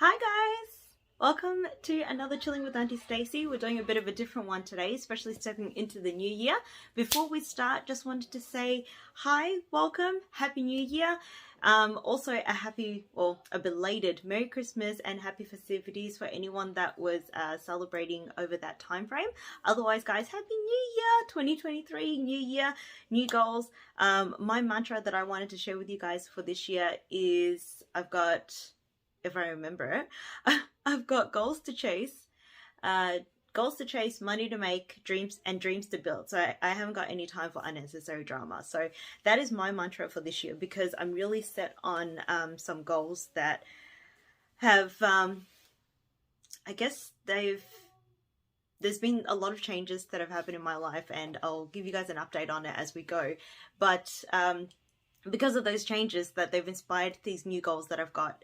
Hi guys! Welcome to another Chilling with Auntie Stacey. We're doing a bit of a different one today, especially stepping into the new year. Before we start, just wanted to say hi, welcome, Happy New Year. Also a belated Merry Christmas and Happy festivities for anyone that was celebrating over that time frame. Otherwise, guys, Happy New Year! 2023, new year, new goals. My mantra that I wanted to share with you guys for this year is if I remember it, I've got goals to chase, money to make, dreams to build. So I haven't got any time for unnecessary drama. So that is my mantra for this year, because I'm really set on some goals that have, there's been a lot of changes that have happened in my life, and I'll give you guys an update on it as we go. But because of those changes, that they've inspired these new goals that I've got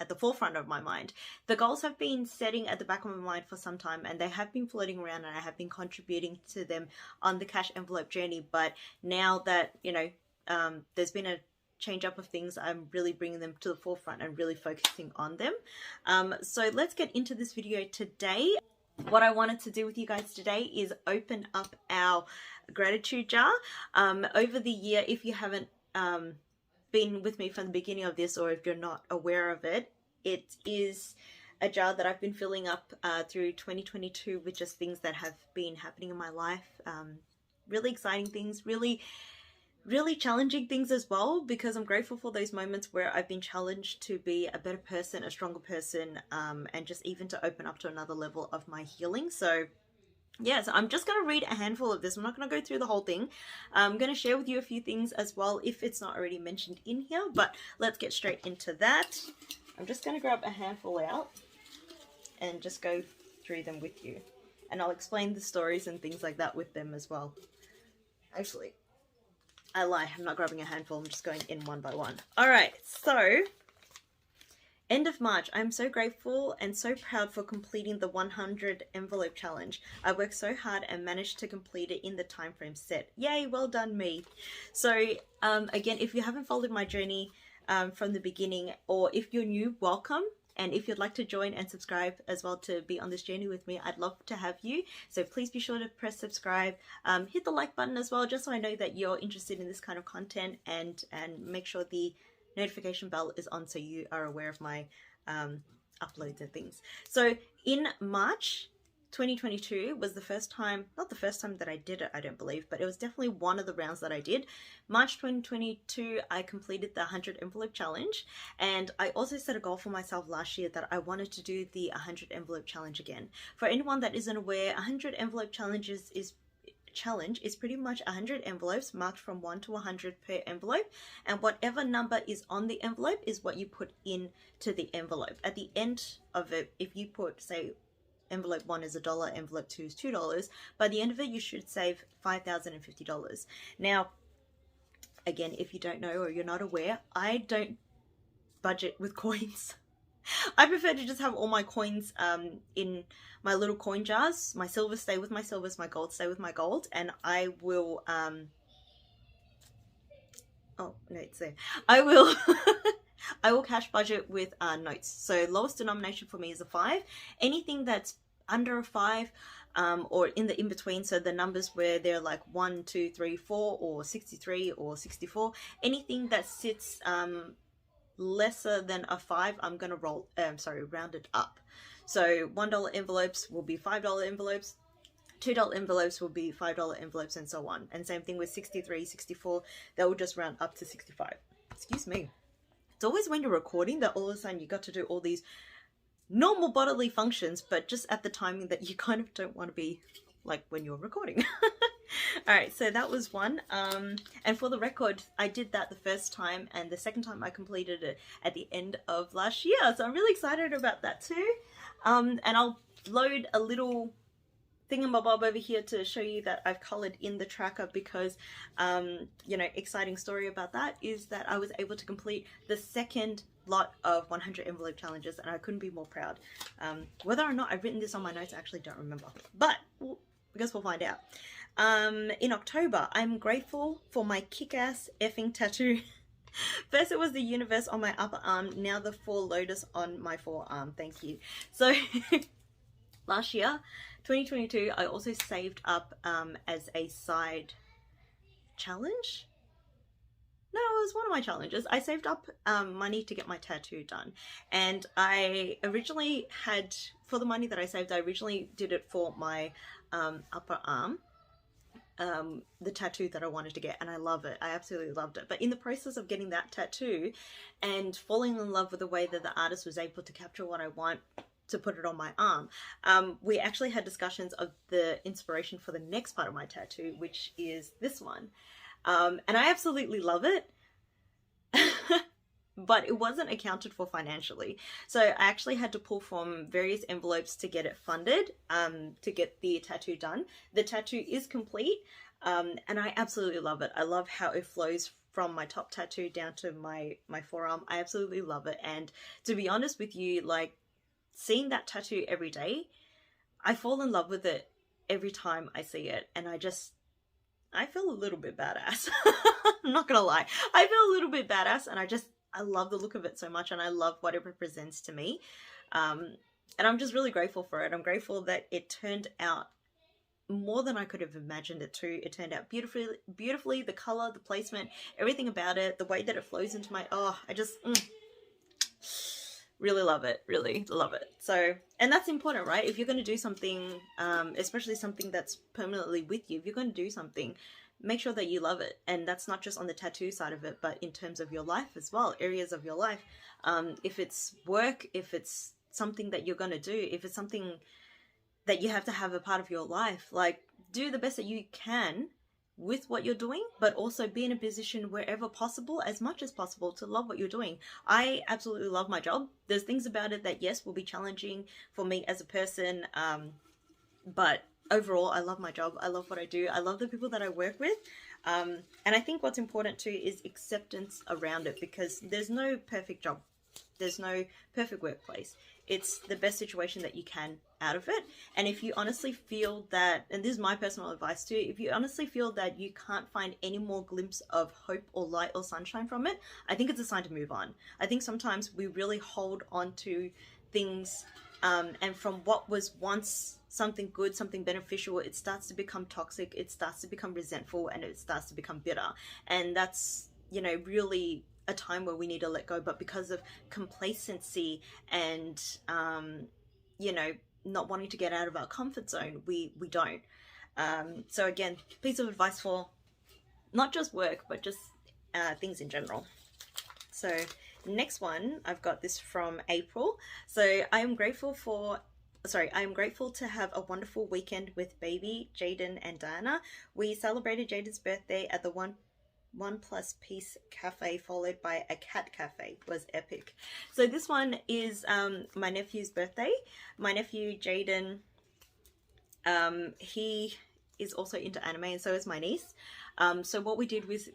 at the forefront of my mind. The goals have been setting at the back of my mind for some time, and they have been floating around, and I have been contributing to them on the cash envelope journey. But now that, there's been a change up of things, I'm really bringing them to the forefront and really focusing on them. So let's get into this video today. What I wanted to do with you guys today is open up our gratitude jar. Over the year, if you haven't been with me from the beginning of this, or if you're not aware of it, it is a jar that I've been filling up through 2022 with just things that have been happening in my life. Really exciting things, really challenging things as well, because I'm grateful for those moments where I've been challenged to be a better person, a stronger person, and just even to open up to another level of my healing. So yeah, so I'm just going to read a handful of this. I'm not going to go through the whole thing. I'm going to share with you a few things as well, if it's not already mentioned in here, but let's get straight into that. I'm just going to grab a handful out and just go through them with you. And I'll explain the stories and things like that with them as well. Actually, I lie. I'm not grabbing a handful. I'm just going in one by one. All right, so end of March, I'm so grateful and so proud for completing the 100 envelope challenge. I worked so hard and managed to complete it in the time frame set. Yay, well done me. So again, if you haven't followed my journey from the beginning, or if you're new, welcome. And if you'd like to join and subscribe as well to be on this journey with me, I'd love to have you. So please be sure to press subscribe, hit the like button as well, just so I know that you're interested in this kind of content, and make sure the notification bell is on so you are aware of my uploads and things. So in March 2022 was not the first time that I did it, I don't believe, but it was definitely one of the rounds that I did. March 2022, I completed the 100 envelope challenge, and I also set a goal for myself last year that I wanted to do the 100 envelope challenge again. For anyone that isn't aware, 100 envelope challenge is pretty much 100 envelopes marked from 1 to 100 per envelope, and whatever number is on the envelope is what you put into the envelope. At the end of it, if you put, say, envelope 1 is $1, envelope 2 is $2, by the end of it you should save $5,050. Now, again, if you don't know or you're not aware, I don't budget with coins. I prefer to just have all my coins in my little coin jars. My silvers stay with my silvers, my gold stay with my gold, and I will oh no, it's there. I will I will cash budget with notes. So lowest denomination for me is a 5. Anything that's under a 5, or in the in-between, so the numbers where they're like 1, 2, 3, 4, or 63 or 64, anything that sits lesser than a 5, I'm gonna round it up. So $1 envelopes will be $5 envelopes, $2 envelopes will be $5 envelopes, and so on. And same thing with 63, 64, that will just round up to 65. Excuse me. It's always when you're recording that all of a sudden you got to do all these normal bodily functions, but just at the timing that you kind of don't want to be like when you're recording. All right, so that was one. And for the record, I did that the first time, and the second time I completed it at the end of last year. So I'm really excited about that too. And I'll load a little thingamabob over here to show you that I've colored in the tracker, because exciting story about that is that I was able to complete the second lot of 100 envelope challenges, and I couldn't be more proud. Whether or not I've written this on my notes, I actually don't remember, but I guess we'll find out. In October, I'm grateful for my kick-ass effing tattoo. First it was the universe on my upper arm, now the 4 lotus on my forearm. Thank you. So last year, 2022, I also saved up as a side challenge. No, it was one of my challenges. I saved up money to get my tattoo done. And I originally had, for the money that I saved, I originally did it for my upper arm. The tattoo that I wanted to get, and I love it. I absolutely loved it. But in the process of getting that tattoo and falling in love with the way that the artist was able to capture what I want to put it on my arm, we actually had discussions of the inspiration for the next part of my tattoo, which is this one. And I absolutely love it. But it wasn't accounted for financially. So I actually had to pull from various envelopes to get it funded, to get the tattoo done. The tattoo is complete, and I absolutely love it. I love how it flows from my top tattoo down to my forearm. I absolutely love it. And to be honest with you, like, seeing that tattoo every day, I fall in love with it every time I see it. And I feel a little bit badass. I'm not gonna lie. I feel a little bit badass, and I love the look of it so much, and I love what it represents to me. And I'm just really grateful for it. I'm grateful that it turned out more than I could have imagined it to. It turned out beautifully. The color, the placement, everything about it, the way that it flows into my, I just really love it. Really love it. So, and that's important, right? If you're going to do something, especially something that's permanently with you, if you're going to do something, make sure that you love it. And that's not just on the tattoo side of it, but in terms of your life as well, areas of your life. If it's work, if it's something that you're going to do, if it's something that you have to have a part of your life, like, do the best that you can with what you're doing, but also be in a position wherever possible, as much as possible, to love what you're doing. I absolutely love my job. There's things about it that, yes, will be challenging for me as a person, but overall, I love my job. I love what I do. I love the people that I work with. And I think what's important too is acceptance around it, because there's no perfect job. There's no perfect workplace. It's the best situation that you can out of it. And if you honestly feel that, and this is my personal advice too, if you honestly feel that you can't find any more glimpse of hope or light or sunshine from it, I think it's a sign to move on. I think sometimes we really hold on to things, and from what was once something good, something beneficial, it starts to become toxic, it starts to become resentful, and it starts to become bitter. And that's, really a time where we need to let go. But because of complacency and, not wanting to get out of our comfort zone, we don't. So again, piece of advice for not just work, but just things in general. So next one, I've got this from April. So I am grateful to have a wonderful weekend with baby Jaden and Diana. We celebrated Jaden's birthday at the One Plus Piece Cafe, followed by a cat cafe. It was epic. So this one is my nephew's birthday. My nephew Jaden, he is also into anime, and so is my niece. So what we did was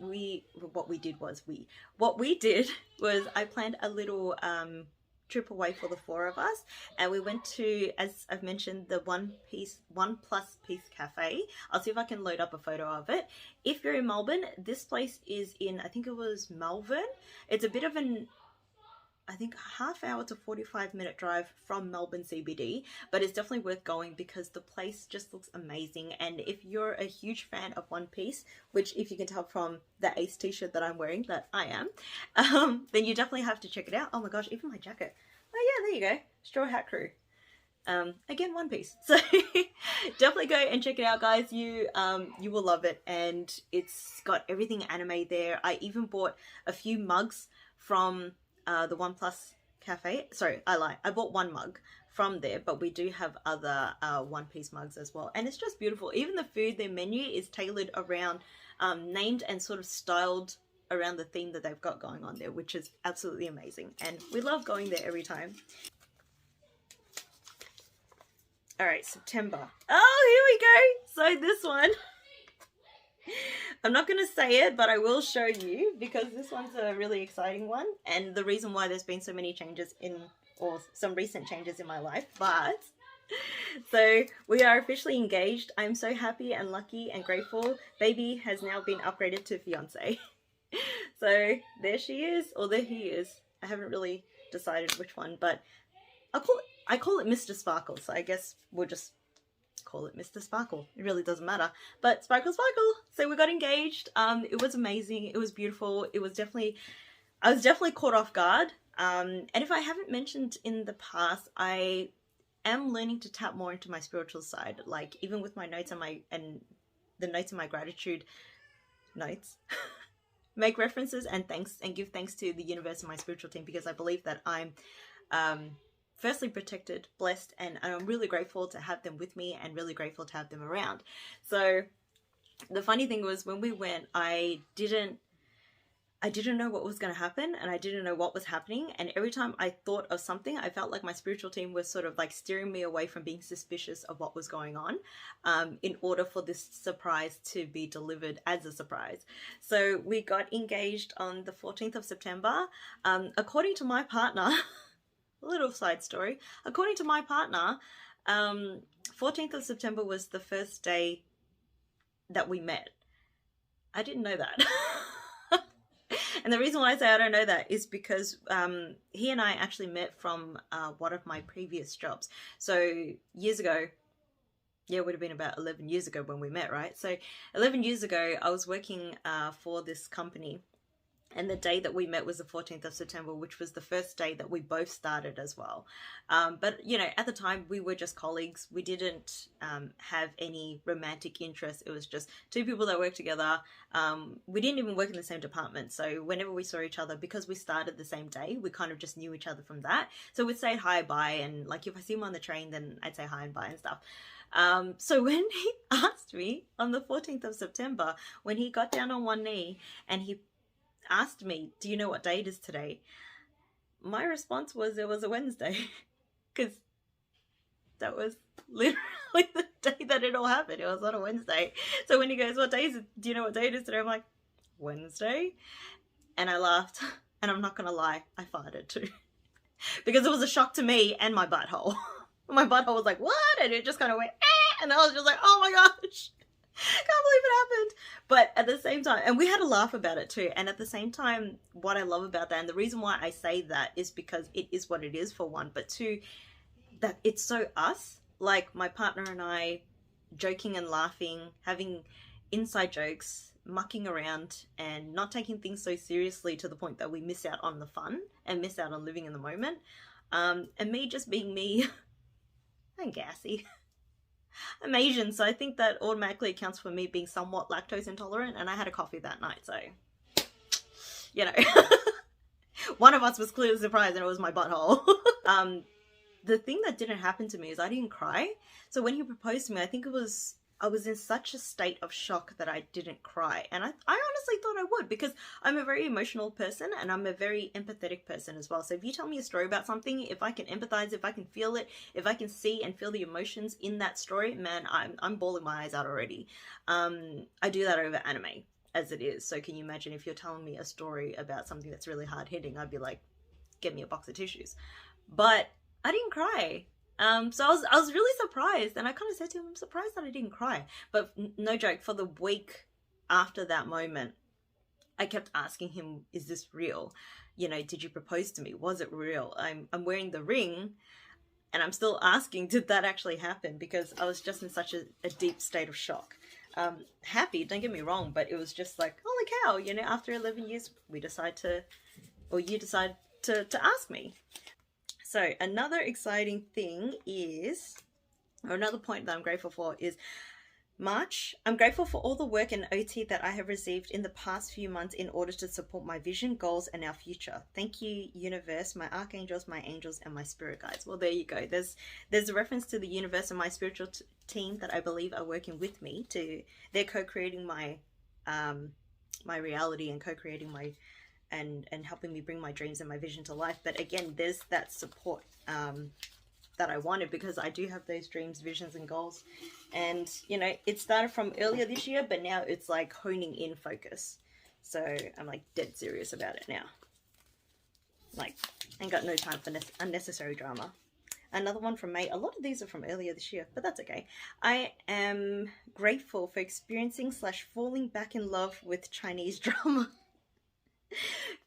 I planned a little trip away for the 4 of us, and we went to, as I've mentioned, the One Plus Piece Cafe. I'll see if I can load up a photo of it. If you're in Melbourne, this place is in, I think it was Malvern. It's a bit of an, I think, half hour to 45-minute drive from Melbourne CBD, but it's definitely worth going because the place just looks amazing. And if you're a huge fan of One Piece, which, if you can tell from the Ace t-shirt that I'm wearing, that I am, then you definitely have to check it out. Oh my gosh, even my jacket. Oh yeah, there you go. Straw Hat Crew. Again, One Piece. So definitely go and check it out, guys. You will love it, and it's got everything anime there. I even bought a few mugs from the One Plus Cafe. Sorry, I lie. I bought one mug from there, but we do have other One Piece mugs as well. And it's just beautiful. Even the food, their menu is tailored around, named and sort of styled around the theme that they've got going on there, which is absolutely amazing. And we love going there every time. All right, September. Oh, here we go. So this one, I'm not going to say it, but I will show you because this one's a really exciting one. And the reason why there's been so many changes or some recent changes in my life, but so we are officially engaged. I'm so happy and lucky and grateful. Baby has now been upgraded to fiance. So there she is, or there he is. I haven't really decided which one, but I call it Mr. Sparkle, so I guess we'll just call it Mr. Sparkle. It really doesn't matter. But sparkle, sparkle. So we got engaged. It was amazing. It was beautiful. It was definitely, I was definitely caught off guard. And if I haven't mentioned in the past, I am learning to tap more into my spiritual side. Like even with my notes and the notes in my gratitude notes. Make references and give thanks to the universe and my spiritual team, because I believe that I'm firstly protected, blessed, and I'm really grateful to have them with me and really grateful to have them around. So the funny thing was, when we went, I didn't know what was going to happen, and I didn't know what was happening, and every time I thought of something, I felt like my spiritual team was sort of like steering me away from being suspicious of what was going on, in order for this surprise to be delivered as a surprise. So we got engaged on the 14th of September. According to my partner, a little side story, according to my partner, 14th of September was the first day that we met. I didn't know that. And the reason why I say I don't know that is because he and I actually met from one of my previous jobs. So years ago, yeah, it would have been about 11 years ago when we met, right? So 11 years ago, I was working for this company. And the day that we met was the 14th of September, which was the first day that we both started as well. But, you know, at the time we were just colleagues. We didn't have any romantic interest. It was just two people that worked together. We didn't even work in the same department. So whenever we saw each other, because we started the same day, we kind of just knew each other from that. So we'd say hi, bye. And like if I see him on the train, then I'd say hi and bye and stuff. So when he asked me on the 14th of September, when he got down on one knee and he asked me, do you know what day it is today? My response was it was a Wednesday, because that was literally the day that it all happened. It was on a Wednesday. So when he goes, what day is it? Do you know what day it is today? I'm like, Wednesday? And I laughed, and I'm not gonna lie, I farted too. Because it was a shock to me and my butthole. My butthole was like, what? And it just kind of went, eh! And I was just like, oh my gosh. Can't believe it happened. But at the same time, and we had a laugh about it too, and at the same time, what I love about that, and the reason why I say that is because it is what it is, for one, but two, that it's so us, like my partner and I joking and laughing, having inside jokes, mucking around, and not taking things so seriously to the point that we miss out on the fun and miss out on living in the moment. And me just being me. I'm gassy. I'm Asian, so I think that automatically accounts for me being somewhat lactose intolerant, and I had a coffee that night, so, you know, one of us was clearly surprised, and it was my butthole. The thing that didn't happen to me is I didn't cry. So when he proposed to me, I was in such a state of shock that I didn't cry. And I honestly thought I would, because I'm a very emotional person and I'm a very empathetic person as well. So if you tell me a story about something, if I can empathize, if I can feel it, if I can see and feel the emotions in that story, man, I'm bawling my eyes out already. I do that over anime as it is. So can you imagine if you're telling me a story about something that's really hard hitting, I'd be like, get me a box of tissues. But I didn't cry. So I was really surprised, and I kind of said to him, I'm surprised that I didn't cry. But no joke, for the week after that moment, I kept asking him, is this real? You know, did you propose to me? Was it real? I'm wearing the ring, and I'm still asking, did that actually happen? Because I was just in such a deep state of shock. Happy, don't get me wrong, but it was just like, holy cow, you know, after 11 years, you decide to ask me. So another exciting thing is, or another point that I'm grateful for is March. I'm grateful for all the work and OT that I have received in the past few months in order to support my vision, goals, and our future. Thank you, universe, my archangels, my angels, and my spirit guides. Well, there you go. There's a reference to the universe and my spiritual team that I believe are working with me. They're co-creating my my reality and co-creating my and helping me bring my dreams and my vision to life. But again, there's that support that I wanted, because I do have those dreams, visions, and goals. And, you know, it started from earlier this year, but now it's like honing in focus. So I'm like dead serious about it now. Like, ain't got no time for unnecessary drama. Another one from May. A lot of these are from earlier this year, but that's okay. I am grateful for experiencing / falling back in love with Chinese drama.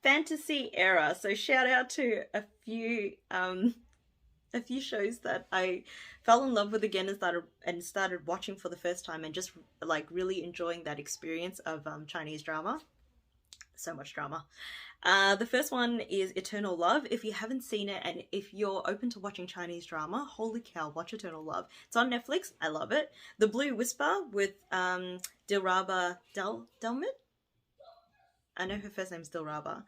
Fantasy era. So shout out to a few shows that I fell in love with again and started watching for the first time and just like really enjoying that experience of Chinese drama. So much drama. The first one is Eternal Love. If you haven't seen it and if you're open to watching Chinese drama, holy cow, watch Eternal Love. It's on Netflix. I love it. The Blue Whisper with Dilraba Delmit. I know her first name's Dilraba.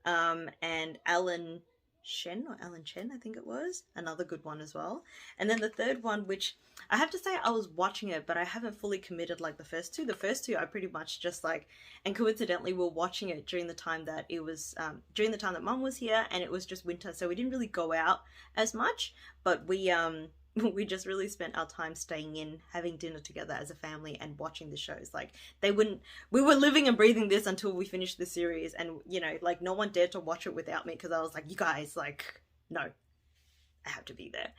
And Alan Shen or Alan Chen, I think it was. Another good one as well. And then the third one, which I have to say I was watching it, but I haven't fully committed like the first two. The first two I pretty much just like, and coincidentally we were watching it during the time that it was, during the time that mum was here and it was just winter. So we didn't really go out as much, but we just really spent our time staying in, having dinner together as a family and watching the shows. Like we were living and breathing this until we finished the series. And, you know, like no one dared to watch it without me because I was like, you guys, like, no, I have to be there.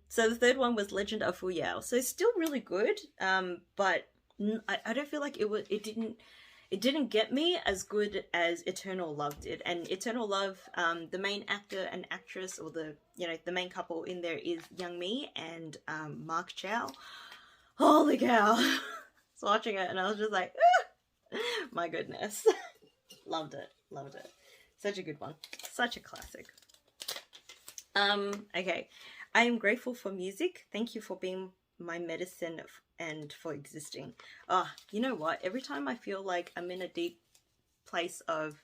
So the third one was Legend of Fu Yao. So it's still really good. But I don't feel like it didn't get me as good as Eternal Love did. And Eternal Love, the main actor and actress, or the main couple in there is Young Mi and Mark Chow. Holy cow! I was watching it and I was just like, ah! My goodness. Loved it. Such a good one. Such a classic. Okay. I am grateful for music. Thank you for being my medicine and for existing. Oh, you know what? Every time I feel like I'm in a deep place of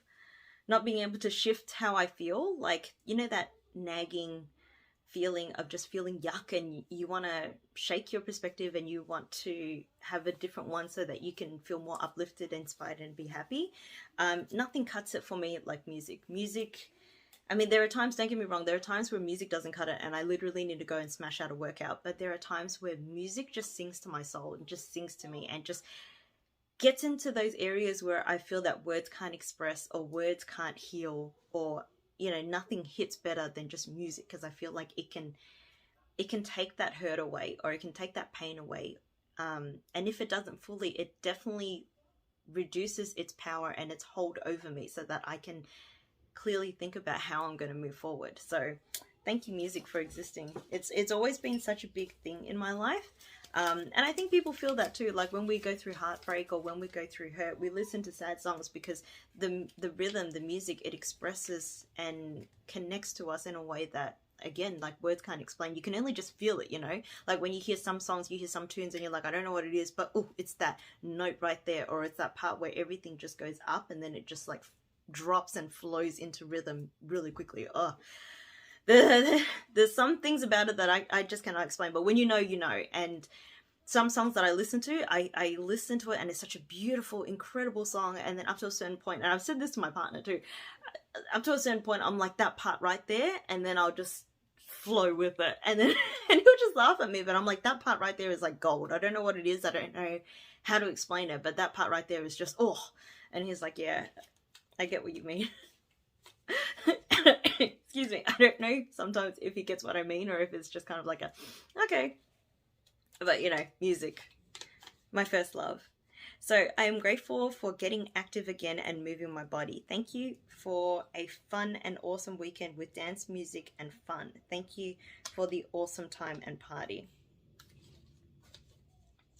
not being able to shift how I feel, like, you know, that nagging feeling of just feeling yuck, and you want to shake your perspective and you want to have a different one so that you can feel more uplifted, inspired, and be happy. Nothing cuts it for me like music. I mean, there are times, don't get me wrong, there are times where music doesn't cut it and I literally need to go and smash out a workout. But there are times where music just sings to my soul and just sings to me and just gets into those areas where I feel that words can't express or words can't heal, or, you know, nothing hits better than just music, because I feel like it can take that hurt away, or it can take that pain away. And if it doesn't fully, it definitely reduces its power and its hold over me so that I can clearly think about how I'm going to move forward. So thank you, music, for existing. It's always been such a big thing in my life. And I think people feel that too. Like when we go through heartbreak or when we go through hurt, we listen to sad songs because the rhythm, the music, it expresses and connects to us in a way that, again, like words can't explain. You can only just feel it, you know? Like when you hear some songs, you hear some tunes and you're like, I don't know what it is, but oh, it's that note right there, or it's that part where everything just goes up and then it just like drops and flows into rhythm really quickly. Oh, there's some things about it that I just cannot explain, but when you know, you know. And some songs that I listen to, I listen to it and it's such a beautiful, incredible song, and then up to a certain point, and I've said this to my partner too, up to a certain point I'm like, that part right there, and then I'll just flow with it, and then and he'll just laugh at me, but I'm like, that part right there is like gold. I don't know what it is, I don't know how to explain it, but that part right there is just, oh. And he's like, yeah, I get what you mean. Excuse me. I don't know sometimes if he gets what I mean or if it's just kind of like a, okay. But, you know, music, my first love. So I am grateful for getting active again and moving my body. Thank you for a fun and awesome weekend with dance, music, and fun. Thank you for the awesome time and party.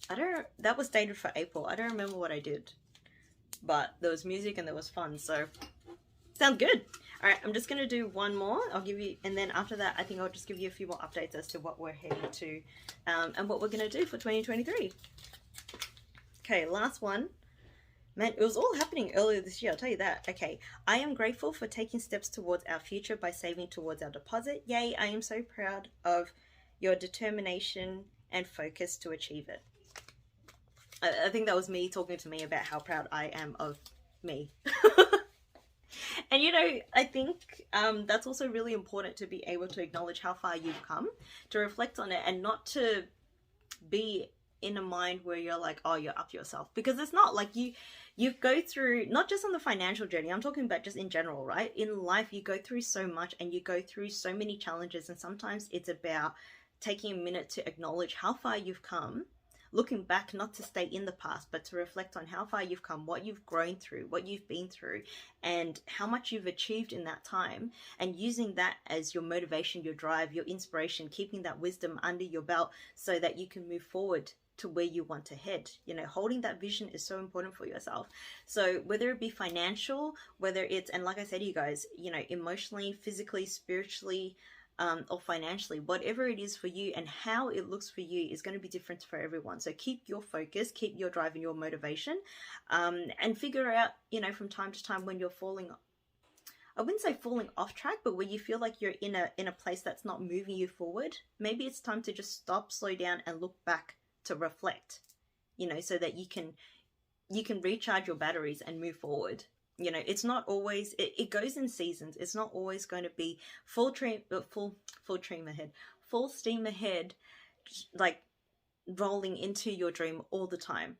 That was dated for April. I don't remember what I did. But there was music and there was fun, so sounds good. All right, I'm just going to do one more. I'll give you, and then after that, I think I'll just give you a few more updates as to what we're heading to and what we're going to do for 2023. Okay, last one. Man, it was all happening earlier this year, I'll tell you that. Okay, I am grateful for taking steps towards our future by saving towards our deposit. Yay, I am so proud of your determination and focus to achieve it. I think that was me talking to me about how proud I am of me. And, you know, I think that's also really important, to be able to acknowledge how far you've come, to reflect on it, and not to be in a mind where you're like, oh, you're up yourself. Because it's not like you go through, not just on the financial journey, I'm talking about just in general, right? In life, you go through so much and you go through so many challenges. And sometimes it's about taking a minute to acknowledge how far you've come, looking back, not to stay in the past, but to reflect on how far you've come, what you've grown through, what you've been through, and how much you've achieved in that time, and using that as your motivation, your drive, your inspiration, keeping that wisdom under your belt so that you can move forward to where you want to head. You know, holding that vision is so important for yourself. So whether it be financial, whether it's, and like I said to you guys, you know, emotionally, physically, spiritually, or financially, whatever it is for you and how it looks for you is going to be different for everyone. So keep your focus, keep your drive and your motivation, and figure out, you know, from time to time when you're falling, I wouldn't say falling off track, but when you feel like you're in a place that's not moving you forward, maybe it's time to just stop, slow down, and look back to reflect, you know, so that you can recharge your batteries and move forward. You know, it's not always, it goes in seasons. It's not always going to be full steam ahead, like rolling into your dream all the time.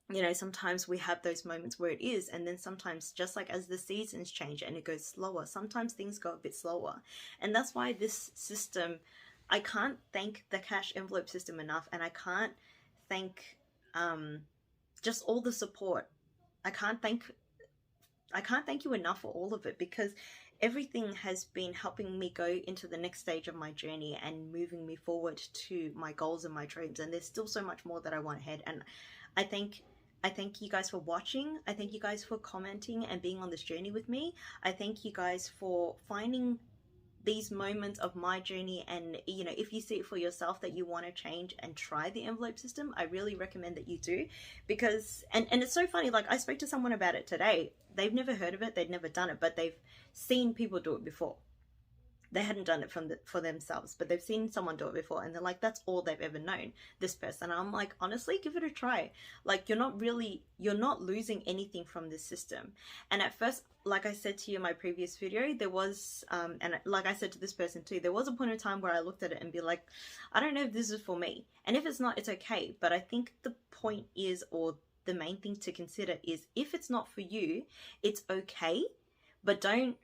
You know, sometimes we have those moments where it is, and then sometimes, just like as the seasons change and it goes slower, sometimes things go a bit slower. And that's why this system, I can't thank the cash envelope system enough, and I can't thank just all the support. I can't thank you enough for all of it, because everything has been helping me go into the next stage of my journey and moving me forward to my goals and my dreams. And there's still so much more that I want ahead. And I thank you guys for watching. I thank you guys for commenting and being on this journey with me. I thank you guys for finding these moments of my journey, and you know, if you see it for yourself that you want to change and try the envelope system, I really recommend that you do, because and it's so funny, like I spoke to someone about it today. They've never heard of it, they'd never done it, but they've seen people do it before. They hadn't done it for themselves, but they've seen someone do it before, and they're like, that's all they've ever known, this person. And I'm like, honestly, give it a try. Like, you're not losing anything from this system. And at first, like I said to you in my previous video, there was and like I said to this person too, there was a point in time where I looked at it and be like, I don't know if this is for me. And if it's not, it's okay. But I think the point is, or the main thing to consider is, if it's not for you, it's okay, but don't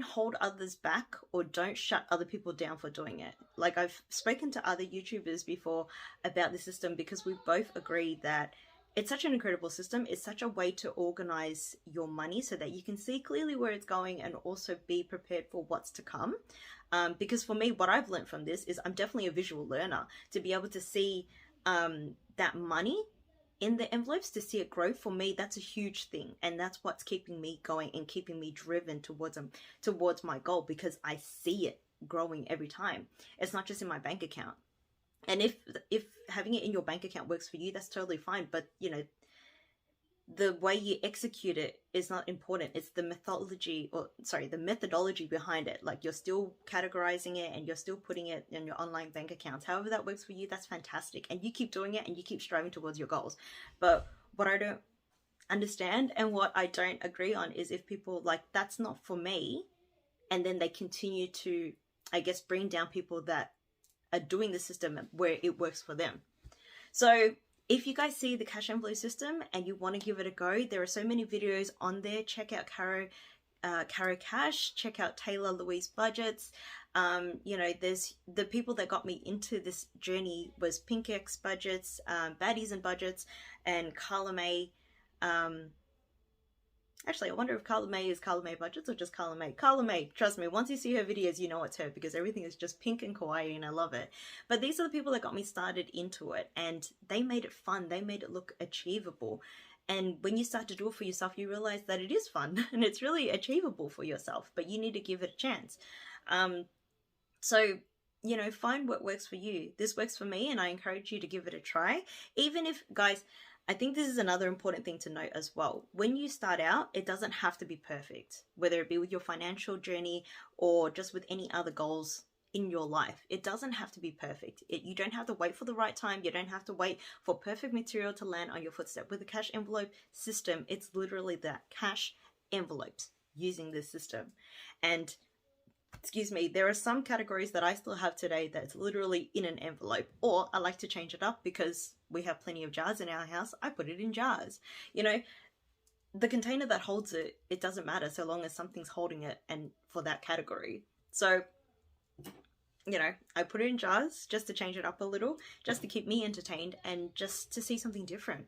hold others back, or don't shut other people down for doing it. Like, I've spoken to other YouTubers before about the system, because we both agree that it's such an incredible system. It's such a way to organize your money so that you can see clearly where it's going and also be prepared for what's to come. Because for me, what I've learned from this is I'm definitely a visual learner. To be able to see that money in the envelopes, to see it grow, for me, that's a huge thing. And that's what's keeping me going and keeping me driven towards my goal, because I see it growing every time. It's not just in my bank account. And if having it in your bank account works for you, that's totally fine. But, you know, the way you execute it is not important. It's the methodology behind it. Like, you're still categorizing it and you're still putting it in your online bank accounts. However that works for you, that's fantastic. And you keep doing it and you keep striving towards your goals. But what I don't understand and what I don't agree on is if people like, that's not for me, and then they continue to, I guess, bring down people that are doing the system where it works for them. So if you guys see the cash envelope system and you want to give it a go, there are so many videos on there. Check out Caro Cash, check out Taylor Louise Budgets. You know, there's the people that got me into this journey was PinkX Budgets, Baddies and Budgets, and Carla May. Actually, I wonder if Carla May is Carla May Budgets or just Carla May. Carla May, trust me, once you see her videos, you know it's her, because everything is just pink and kawaii, and I love it. But these are the people that got me started into it, and they made it fun. They made it look achievable. And when you start to do it for yourself, you realize that it is fun and it's really achievable for yourself, but you need to give it a chance. So, you know, find what works for you. This works for me, and I encourage you to give it a try. Even if, guys, I think this is another important thing to note as well. When you start out, it doesn't have to be perfect, whether it be with your financial journey or just with any other goals in your life. It doesn't have to be perfect. You don't have to wait for the right time. You don't have to wait for perfect material to land on your footstep. With the cash envelope system, it's literally that, cash envelopes, using this system. And excuse me, there are some categories that I still have today that's literally in an envelope, or I like to change it up because we have plenty of jars in our house. I put it in jars. You know, the container that holds it, it doesn't matter so long as something's holding it and for that category. So you know, I put it in jars just to change it up a little, just to keep me entertained and just to see something different.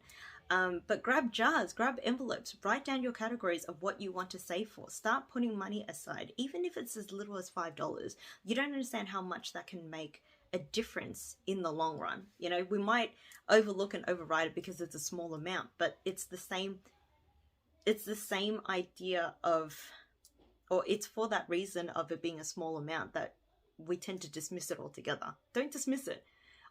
But grab jars, grab envelopes, write down your categories of what you want to save for. Start putting money aside, even if it's as little as $5. You don't understand how much that can make a difference in the long run. You know, we might overlook and override it because it's a small amount, but it's the same idea of, or it's for that reason of it being a small amount that we tend to dismiss it altogether. Don't dismiss it.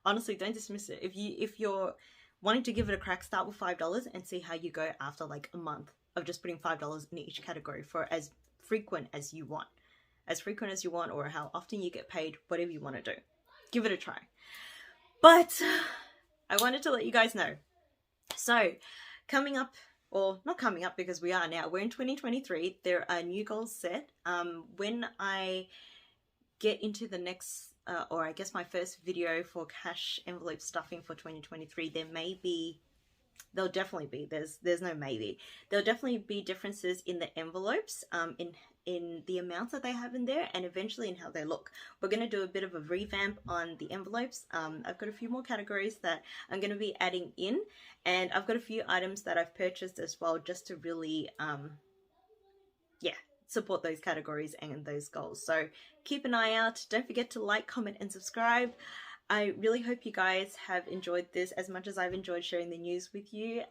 Honestly, don't dismiss it. If you're wanting to give it a crack, start with $5 and see how you go after like a month of just putting $5 in each category for as frequent as you want. As frequent as you want, or how often you get paid, whatever you want to do. Give it a try. But I wanted to let you guys know. So, coming up, or not coming up because we are now, we're in 2023. There are new goals set. When I get into the next, or I guess my first video for cash envelope stuffing for 2023, there'll definitely be, there's no maybe, there'll definitely be differences in the envelopes, in the amounts that they have in there, and eventually in how they look. We're going to do a bit of a revamp on the envelopes. I've got a few more categories that I'm going to be adding in, and I've got a few items that I've purchased as well, just to really support those categories and those goals. So keep an eye out. Don't forget to like, comment, and subscribe. I really hope you guys have enjoyed this as much as I've enjoyed sharing the news with you.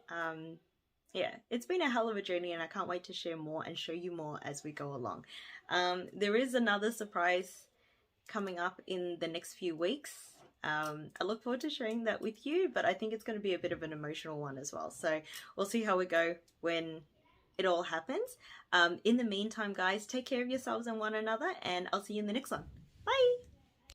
Yeah, it's been a hell of a journey, and I can't wait to share more and show you more as we go along. There is another surprise coming up in the next few weeks. I look forward to sharing that with you, but I think it's going to be a bit of an emotional one as well. So we'll see how we go when it all happens. In the meantime, guys, take care of yourselves and one another, and I'll see you in the next one. Bye!